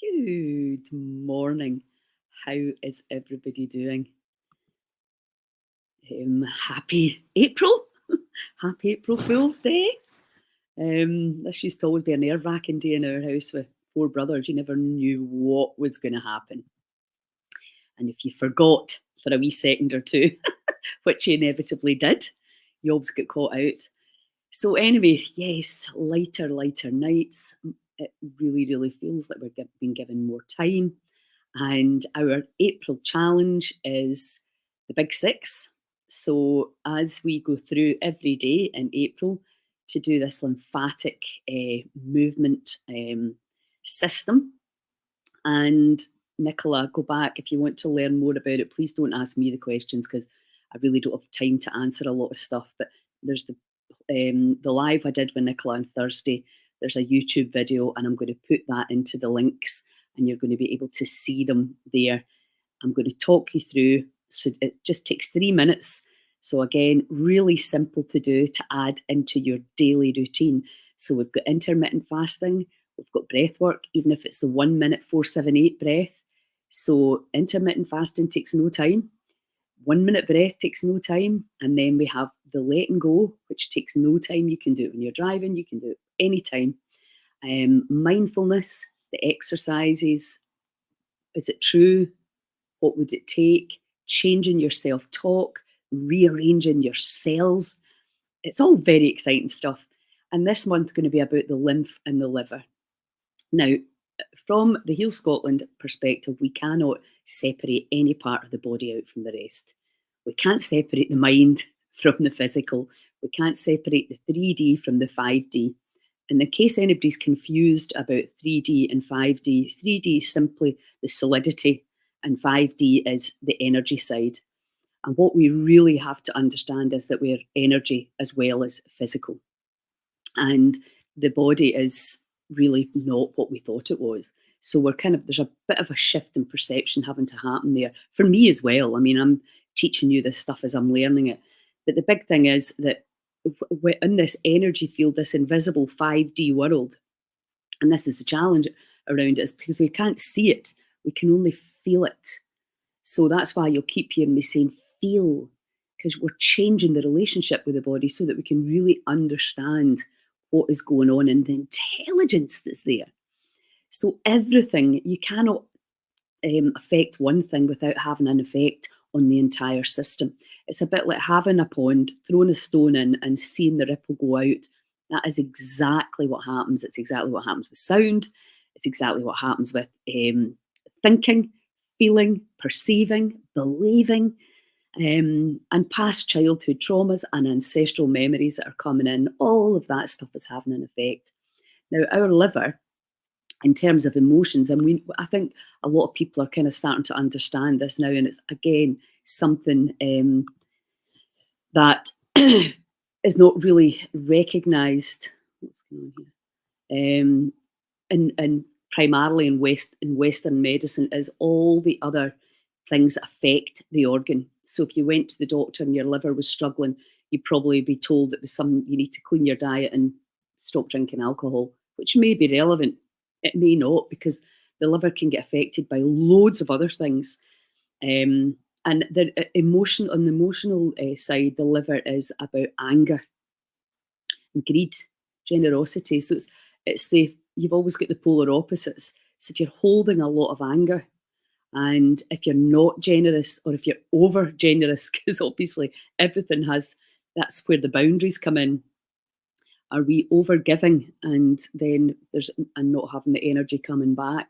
Good morning. How is everybody doing? Happy April. Happy April Fool's Day. This used to always be a nerve-wracking day in our house with four brothers. You never knew what was going to happen. And if you forgot for a wee second or two, which you inevitably did, you always get caught out. So anyway, yes, lighter nights. It really feels like we're being given more time. And our April challenge is the Big Six. So, as we go through every day in April to do this lymphatic movement system, and Nicola, go back if you want to learn more about it. Please don't ask me the questions because I really don't have time to answer a lot of stuff. But there's the live I did with Nicola on Thursday. There's a YouTube video, and I'm going to put that into the links, and you're going to be able to see them there. I'm going to talk you through. So it just takes 3 minutes. So again, really simple to do to add into your daily routine. So we've got intermittent fasting, we've got breath work, even if it's the 1 minute 4-7-8 breath. So intermittent fasting takes no time. 1 minute breath takes no time. And then we have the letting go, which takes no time. You can do it when you're driving, you can do it anytime. Mindfulness, the exercises. Is it true? What would it take? Changing your self-talk, rearranging your cells. It's all very exciting stuff. And this month is going to be about the lymph and the liver. Now, from the Heal Scotland perspective, we cannot separate any part of the body out from the rest. We can't separate the mind from the physical. We can't separate the 3D from the 5D. And in case anybody's confused about 3D and 5D, 3D is simply the solidity and 5D is the energy side. And what we really have to understand is that we're energy as well as physical. And the body is really not what we thought it was. So there's a bit of a shift in perception having to happen there. For me as well. I mean, I'm teaching you this stuff as I'm learning it. But the big thing is that we're in this energy field, this invisible 5D world. And this is the challenge around it, is because we can't see it. We can only feel it. So that's why you'll keep hearing me saying feel, because we're changing the relationship with the body so that we can really understand what is going on and the intelligence that's there. So everything, you cannot affect one thing without having an effect on the entire system. It's a bit like having a pond, throwing a stone in and seeing the ripple go out. That is exactly what happens. It's exactly what happens with sound. It's exactly what happens with thinking, feeling, perceiving, believing, and past childhood traumas and ancestral memories that are coming in. All of that stuff is having an effect. Now, our liver, in terms of emotions, and I think a lot of people are kind of starting to understand this now, and it's again something that is not really recognised. What's going on here? And primarily in Western medicine, is all the other things that affect the organ. So if you went to the doctor and your liver was struggling, you'd probably be told it was you need to clean your diet and stop drinking alcohol, which may be relevant. It may not, because the liver can get affected by loads of other things. And on the emotional side, the liver is about anger and greed, generosity. So you've always got the polar opposites. So if you're holding a lot of anger, and if you're not generous, or if you're over generous, because obviously that's where the boundaries come in. Are we over giving, and then and not having the energy coming back?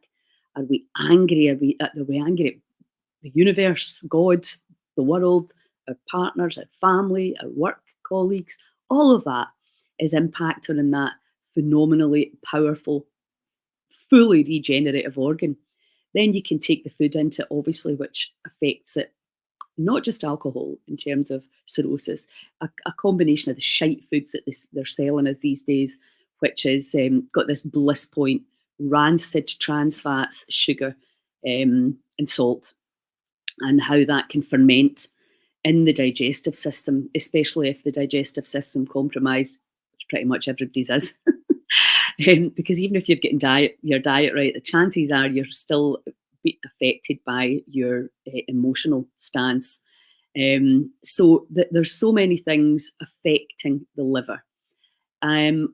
Are we angry? Are we angry at the universe, God, the world, our partners, our family, our work colleagues? All of that is impacted on that phenomenally powerful, fully regenerative organ. Then you can take the food into it, obviously, which affects it. Not just alcohol in terms of cirrhosis, a combination of the shite foods that they're selling us these days, which has got this bliss point, rancid trans fats, sugar, and salt, and how that can ferment in the digestive system, especially if the digestive system compromised, which pretty much everybody's is. Because even if you're getting your diet right, the chances are you're still affected by your emotional stance. So there's so many things affecting the liver.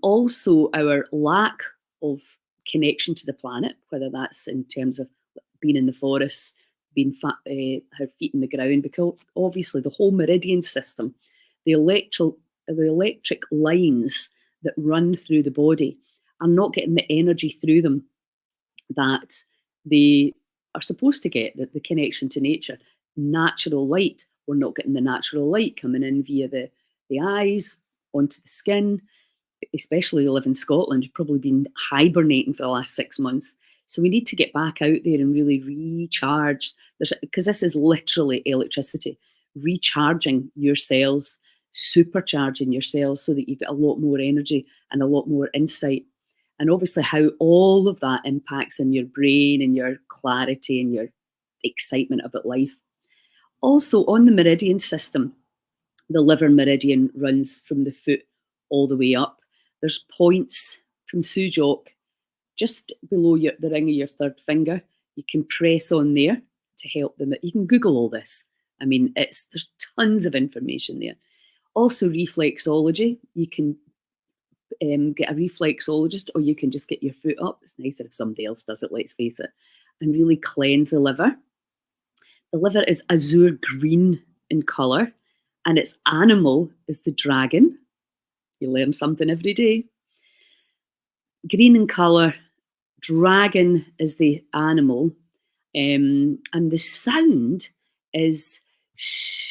Also, our lack of connection to the planet, whether that's in terms of being in the forests, being our feet in the ground, because obviously the whole meridian system, the electric lines that run through the body are not getting the energy through them that they are supposed to get, the connection to nature. Natural light, we're not getting the natural light coming in via the eyes, onto the skin, especially you live in Scotland, you've probably been hibernating for the last 6 months. So we need to get back out there and really recharge. Because this is literally electricity, recharging your cells, supercharging your cells so that you get a lot more energy and a lot more insight. And obviously, how all of that impacts on your brain and your clarity and your excitement about life. Also, on the meridian system, the liver meridian runs from the foot all the way up. There's points from Sujock just below the ring of your third finger. You can press on there to help them. You can Google all this. I mean, there's tons of information there. Also, reflexology. You can get a reflexologist, or you can just get your foot up. It's nicer if somebody else does it, let's face it, and really cleanse the liver. The liver is azure green in colour, and its animal is the dragon. You learn something every day. Green in colour, dragon is the animal, and the sound is shh.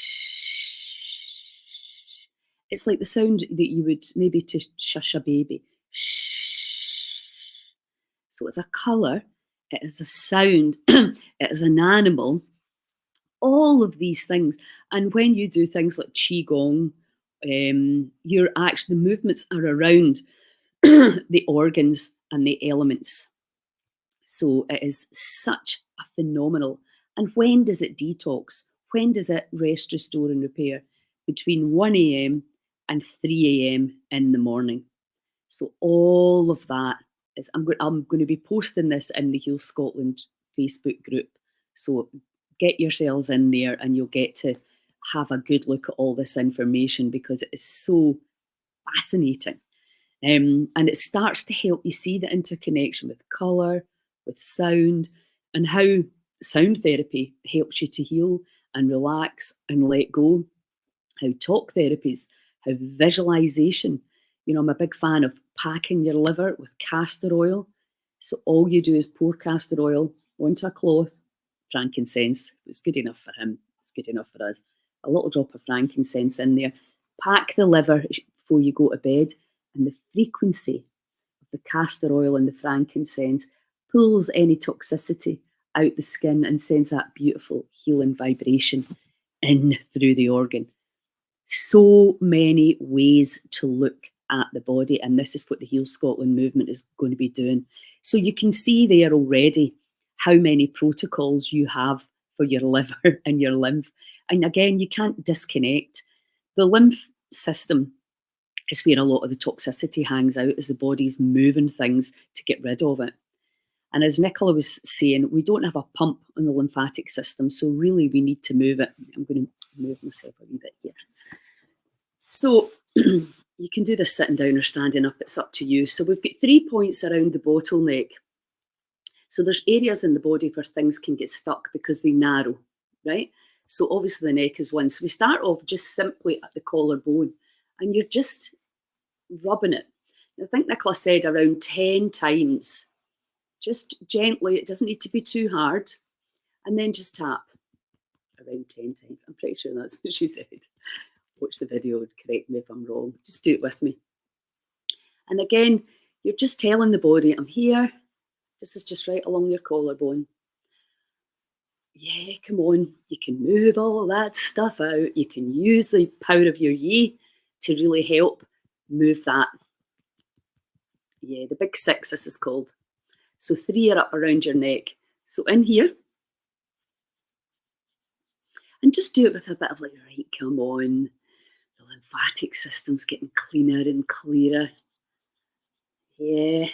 It's like the sound that you would maybe to shush a baby. Shh. So it's a colour, it is a sound, it is an animal, all of these things. And when you do things like qigong, the movements are around the organs and the elements. So it is such a phenomenal. And when does it detox? When does it rest, restore, and repair? Between 1 a.m. and 3 a.m. in the morning. So all of that is, I'm going to be posting this in the Heal Scotland Facebook group. So get yourselves in there and you'll get to have a good look at all this information, because it is so fascinating. And it starts to help you see the interconnection with colour, with sound, and how sound therapy helps you to heal and relax and let go. How talk therapies, how visualization. I'm a big fan of packing your liver with castor oil. So all you do is pour castor oil onto a cloth, frankincense. It's good enough for him. It's good enough for us. A little drop of frankincense in there. Pack the liver before you go to bed, and the frequency of the castor oil and the frankincense pulls any toxicity out the skin and sends that beautiful healing vibration in through the organ. So many ways to look at the body, and this is what the Heal Scotland movement is going to be doing. So you can see there already how many protocols you have for your liver and your lymph. And again, you can't disconnect. The lymph system is where a lot of the toxicity hangs out, as the body's moving things to get rid of it. And as Nicola was saying, we don't have a pump on the lymphatic system, so really we need to move it. I'm going to move myself a wee bit here. So you can do this sitting down or standing up, it's up to you. So we've got 3 points around the bottleneck. So there's areas in the body where things can get stuck because they narrow, right? So obviously the neck is one. So we start off just simply at the collarbone, and you're just rubbing it. I think Nicola said around 10 times. Just gently, it doesn't need to be too hard. And then just tap around 10 times. I'm pretty sure that's what she said. Watch the video, correct me if I'm wrong. Just do it with me. And again, you're just telling the body, I'm here. This is just right along your collarbone. Yeah, come on. You can move all that stuff out. You can use the power of your yi to really help move that. Yeah, the big 6, this is called. So 3 are up around your neck. So in here. And just do it with a bit of like, right, come on. The lymphatic system's getting cleaner and clearer. Yeah,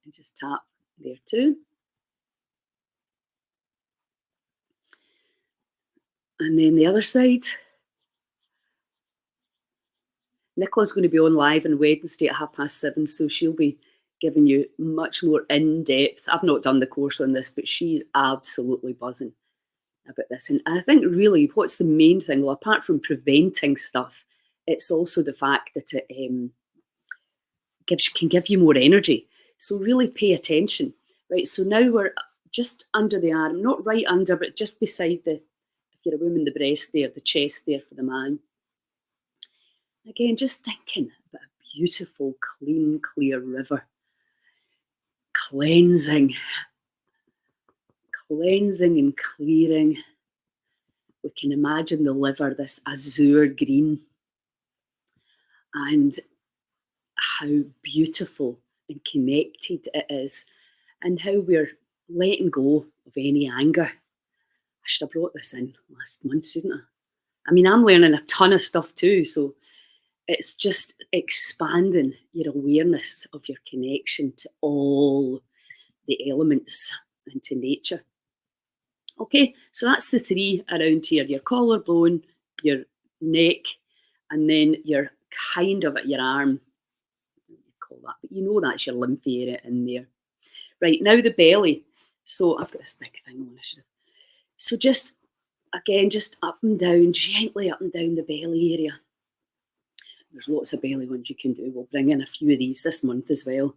and just tap there too. And then the other side. Nicola's going to be on live on Wednesday at 7:30, so she'll be giving you much more in-depth. I've not done the course on this, but she's absolutely buzzing about this. And I think really what's the main thing, well, apart from preventing stuff, it's also the fact that it can give you more energy. So really pay attention, right? So now we're just under the arm, not right under, but just beside if you're a woman, the breast there, the chest there for the man. Again, just thinking about a beautiful, clean, clear river. Cleansing and clearing. We can imagine the liver, this azure green, and how beautiful and connected it is, and how we're letting go of any anger. I should have brought this in last month, shouldn't I? I mean, I'm learning a ton of stuff too, so it's just expanding your awareness of your connection to all the elements and to nature. Okay, so that's the three around here: your collarbone, your neck, and then your kind of at your arm. What do you call that? But you know that's your lymph area in there. Right, now the belly. So I've got this big thing on. So just, again, just up and down, gently up and down the belly area. There's lots of belly ones you can do. We'll bring in a few of these this month as well.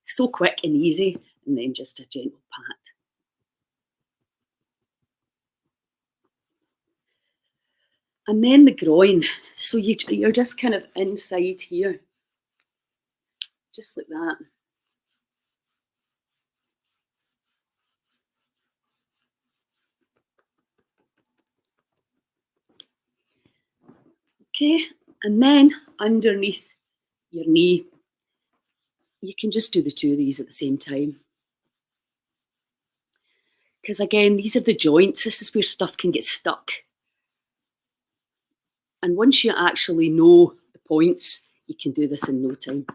So quick and easy, and then just a gentle pat. And then the groin. So you're just kind of inside here, just like that. Okay, and then underneath your knee, you can just do the two of these at the same time. Because again, these are the joints. This is where stuff can get stuck. And once you actually know the points, you can do this in no time.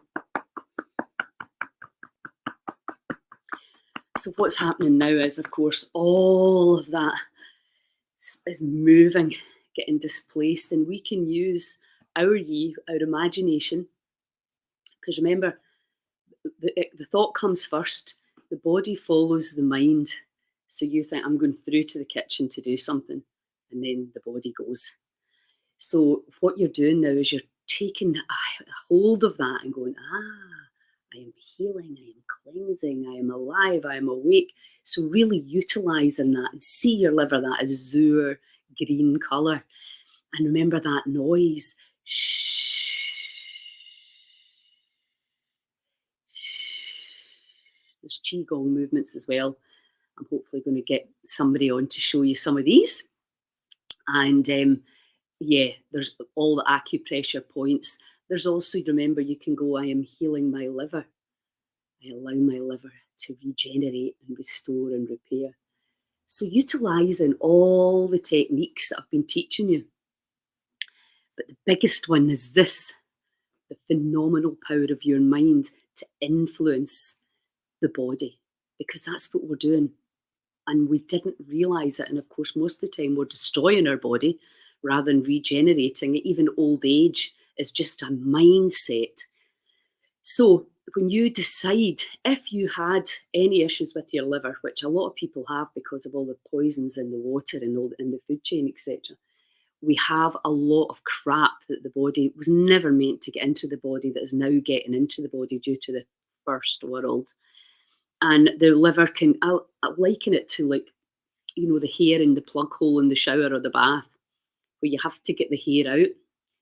So what's happening now is, of course, all of that is moving, getting displaced, and we can use our imagination. Because remember, the thought comes first, the body follows the mind. So you think, I'm going through to the kitchen to do something, and then the body goes. So what you're doing now is you're taking a hold of that and going, I am healing, I am cleansing, I am alive, I am awake. So really utilising that, and see your liver, that azure green colour. And remember that noise. Shh. There's qigong movements as well. I'm hopefully going to get somebody on to show you some of these. And yeah, there's all the acupressure points. There's also, remember, you can go, I am healing my liver. I allow my liver to regenerate and restore and repair. So utilising all the techniques that I've been teaching you. But the biggest one is this, the phenomenal power of your mind to influence the body, because that's what we're doing. And we didn't realise it. And of course, most of the time we're destroying our body rather than regenerating it. Even old age is just a mindset. So when you decide, if you had any issues with your liver, which a lot of people have because of all the poisons in the water and all in the food chain, etc., we have a lot of crap that the body was never meant to get into the body that is now getting into the body due to the first world. And the liver can, I liken it to, like, you know, the hair in the plug hole in the shower or the bath, where you have to get the hair out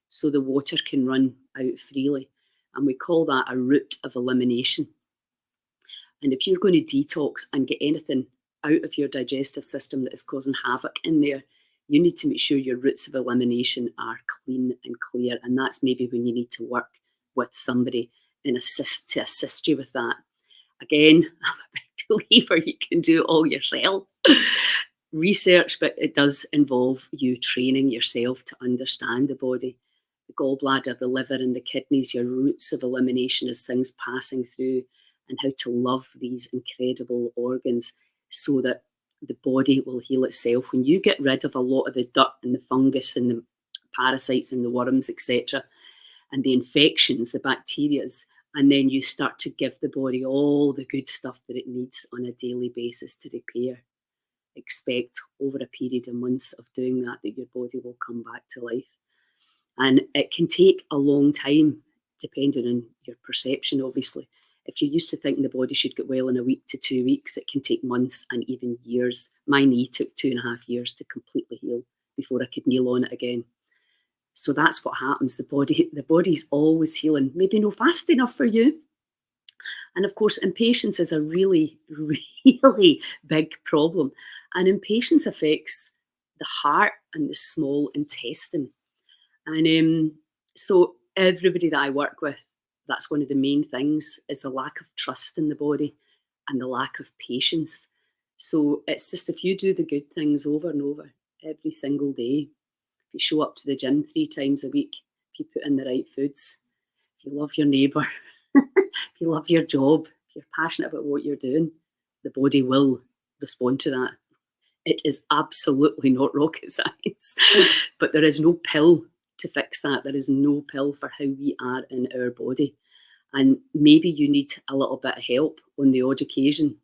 so the water can run out freely. And we call that a route of elimination. And if you're going to detox and get anything out of your digestive system that is causing havoc in there, you need to make sure your routes of elimination are clean and clear. And that's maybe when you need to work with somebody and assist you with that. Again, I'm a big believer you can do it all yourself. Research, but it does involve you training yourself to understand the body. The gallbladder, the liver and the kidneys, your routes of elimination is things passing through and how to love these incredible organs so that the body will heal itself. When you get rid of a lot of the dirt and the fungus and the parasites and the worms, etc., and the infections, the bacterias, and then you start to give the body all the good stuff that it needs on a daily basis to repair. Expect over a period of months of doing that, that your body will come back to life. And it can take a long time, depending on your perception, obviously. If you're used to thinking the body should get well in a week to 2 weeks, it can take months and even years. My knee took 2.5 years to completely heal before I could kneel on it again. So that's what happens. The body's always healing. Maybe not fast enough for you. And of course, impatience is a really, really big problem. And impatience affects the heart and the small intestine. And so everybody that I work with, that's one of the main things, is the lack of trust in the body and the lack of patience. So it's just, if you do the good things over and over every single day, if you show up to the gym 3 times a week, if you put in the right foods, if you love your neighbour, if you love your job, if you're passionate about what you're doing, the body will respond to that. It is absolutely not rocket science, but there is no pill to fix that. There is no pill for how we are in our body. And maybe you need a little bit of help on the odd occasion,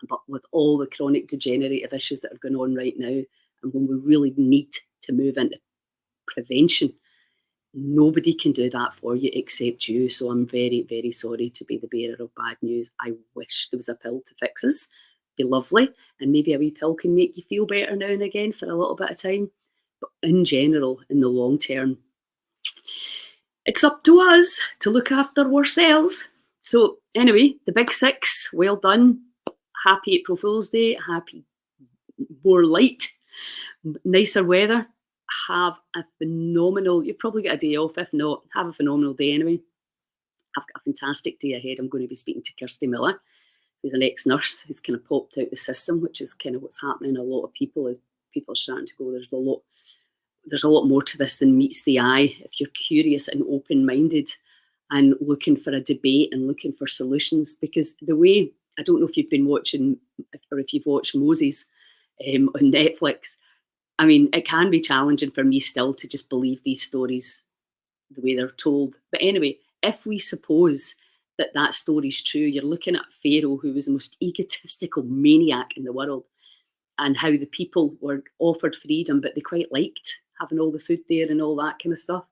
but with all the chronic degenerative issues that are going on right now, and when we really need to move into prevention, nobody can do that for you except you. So I'm very, very sorry to be the bearer of bad news. I wish there was a pill to fix us. Be lovely. And maybe a wee pill can make you feel better now and again for a little bit of time. But in general, in the long term, it's up to us to look after ourselves. So anyway, the big 6, well done. Happy April Fool's Day. Happy more light, nicer weather. Have a phenomenal, you probably get a day off. If not, have a phenomenal day anyway. I've got a fantastic day ahead. I'm going to be speaking to Kirsty Miller, who's an ex-nurse who's kind of popped out the system, which is kind of what's happening. A lot of people, as people are starting to go, there's a lot more to this than meets the eye. If you're curious and open-minded and looking for a debate and looking for solutions, because the way, I don't know if you've been watching or if you've watched Moses on Netflix. I mean, it can be challenging for me still to just believe these stories the way they're told. But anyway, if we suppose that that story's true, you're looking at Pharaoh, who was the most egotistical maniac in the world, and how the people were offered freedom, but they quite liked having all the food there and all that kind of stuff.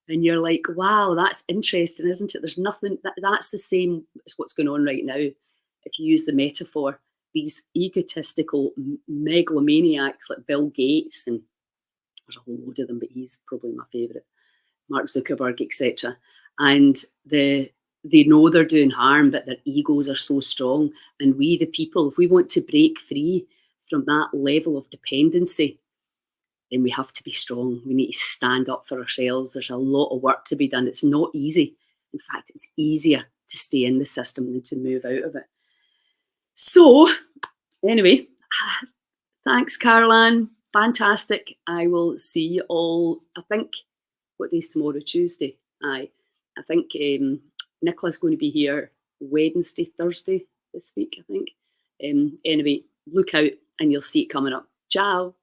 And you're like, wow, that's interesting, isn't it? There's nothing, that's the same as what's going on right now. If you use the metaphor, these egotistical megalomaniacs like Bill Gates, and there's a whole load of them, but he's probably my favourite, Mark Zuckerberg, etc. And they know they're doing harm, but their egos are so strong. And we, the people, if we want to break free from that level of dependency, then we have to be strong. We need to stand up for ourselves. There's a lot of work to be done. It's not easy. In fact, it's easier to stay in the system than to move out of it. So, anyway, thanks, Caroline. Fantastic. I will see you all, I think, what day's tomorrow? Tuesday. Aye. I think Nicola's going to be here Wednesday, Thursday this week, I think. Anyway, look out and you'll see it coming up. Ciao.